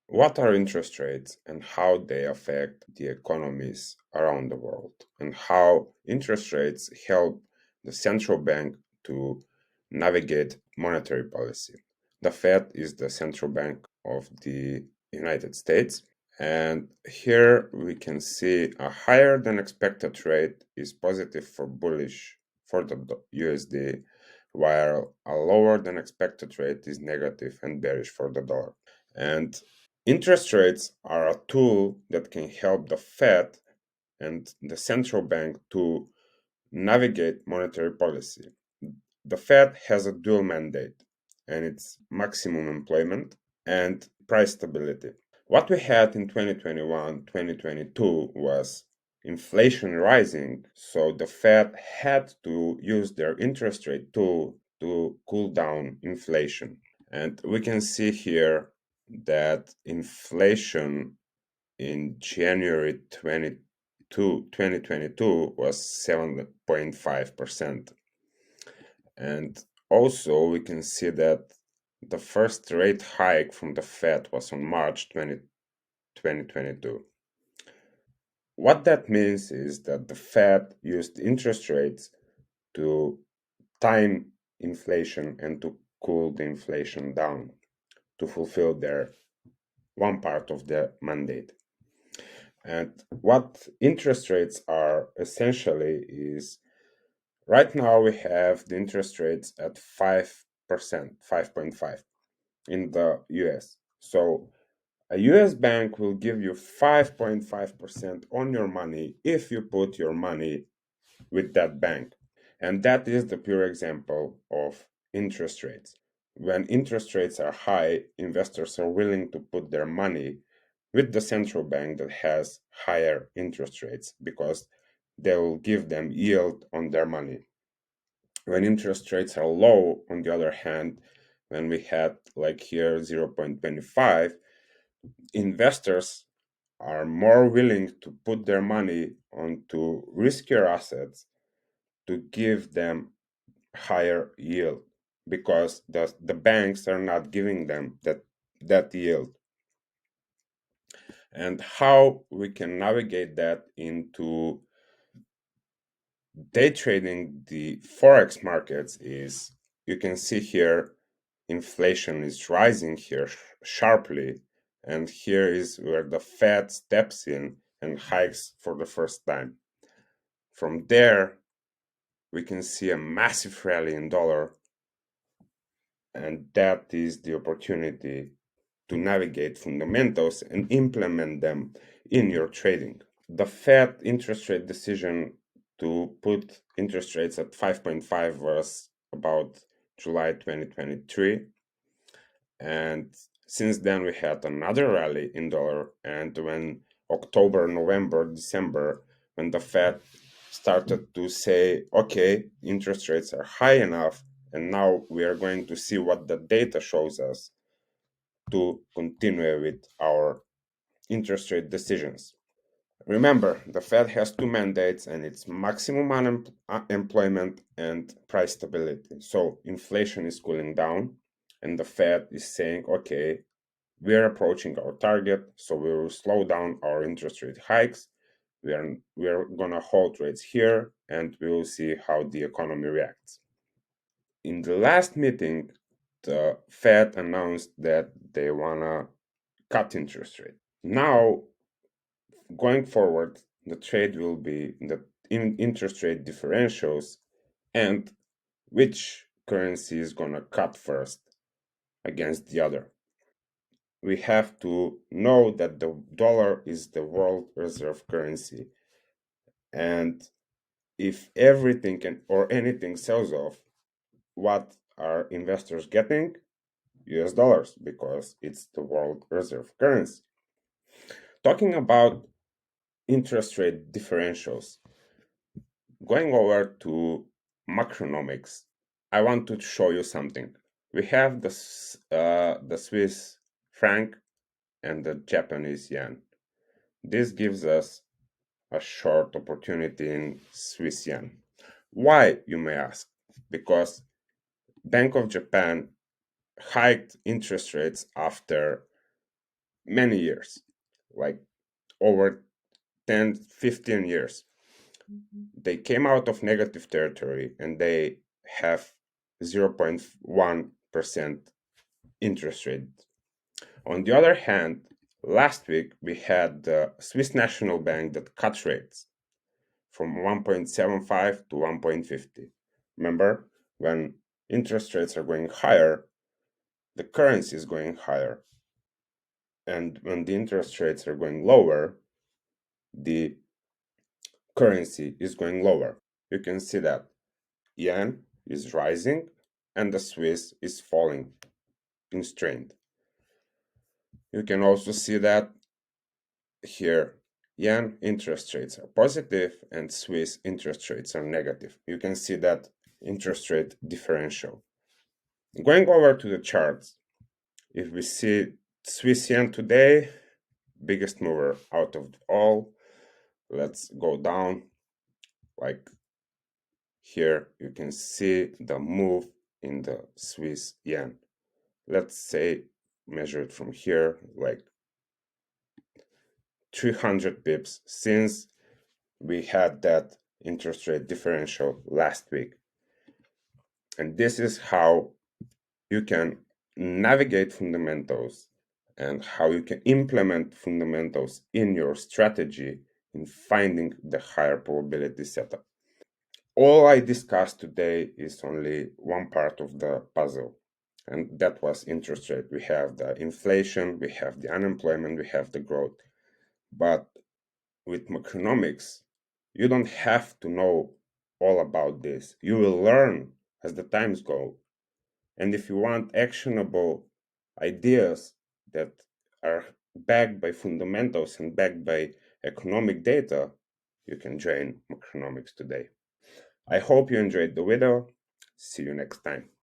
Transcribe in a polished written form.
What are interest rates and how they affect the economies around the world, and how interest rates help the central bank to navigate monetary policy? The Fed is the central bank of the United States, and here we can see a higher than expected rate is positive for bullish for the USD, while a lower than expected rate is negative and bearish for the dollar. And interest rates are a tool that can help the Fed and the central bank to navigate monetary policy. The Fed has a dual mandate, and it's maximum employment and price stability. What we had in 2021, 2022 was inflation rising, so the Fed had to use their interest rate tool to cool down inflation. And we can see here that inflation in January 2022 was 7.5%. And also we can see that the first rate hike from the Fed was on March 2022. What that means is that the Fed used interest rates to time inflation and to cool the inflation down to fulfill their one part of the mandate. And what interest rates are essentially is right now we have the interest rates at 5%, 5.5 in the US. So a US bank will give you 5.5% on your money if you put your money with that bank. And that is the pure example of interest rates. When interest rates are high, investors are willing to put their money with the central bank that has higher interest rates because they will give them yield on their money. When interest rates are low, on the other hand, when we had like here 0.25, investors are more willing to put their money onto riskier assets to give them higher yield because the banks are not giving them that yield. And how we can navigate that into day trading the forex markets is you can see here inflation is rising here sharply, and here is where the Fed steps in and hikes for the first time. From there we can see a massive rally in dollar, and that is the opportunity to navigate fundamentals and implement them in your trading. The Fed interest rate decision to put interest rates at 5.5 was about July 2023. And since then, we had another rally in dollar. And when October, November, December, when the Fed started to say, okay, interest rates are high enough, and now we are going to see what the data shows us to continue with our interest rate decisions. Remember, the Fed has two mandates, and it's maximum unemployment and price stability. So inflation is cooling down, and the Fed is saying, okay, we're approaching our target, so we will slow down our interest rate hikes. We are gonna hold rates here, and we will see how the economy reacts. In the last meeting, the Fed announced that they wanna cut interest rate. Now going forward, the trade will be the interest rate differentials and which currency is going to cut first against the other. We have to know that the dollar is the world reserve currency. And if everything or anything sells off, what are investors getting? US dollars, because it's the world reserve currency. Talking about interest rate differentials, going over to macronomics, I want to show you something. We have the Swiss franc and the Japanese yen. This gives us a short opportunity in Swiss yen. Why, you may ask? Because Bank of Japan hiked interest rates after many years, like over 10, 15 years. They came out of negative territory and they have 0.1% interest rate. On the other hand, last week we had the Swiss National Bank that cut rates from 1.75 to 1.50. Remember, when interest rates are going higher, the currency is going higher. And when the interest rates are going lower, the currency is going lower. You can see that yen is rising and the Swiss is falling in strength. You can also see that here yen interest rates are positive and Swiss interest rates are negative. You can see that interest rate differential. Going over to the charts, if we see Swiss yen today, biggest mover out of all, let's go down. Like here, you can see the move in the Swiss yen. Let's say measure it from here, like 300 pips since we had that interest rate differential last week. And this is how you can navigate fundamentals and how you can implement fundamentals in your strategy in finding the higher probability setup. All I discussed today is only one part of the puzzle, and that was interest rate. We have the inflation, we have the unemployment, we have the growth. But with macroeconomics, you don't have to know all about this. You will learn as the times go. And if you want actionable ideas that are backed by fundamentals and backed by economic data, you can join macroeconomics today. I hope you enjoyed the video. See you next time.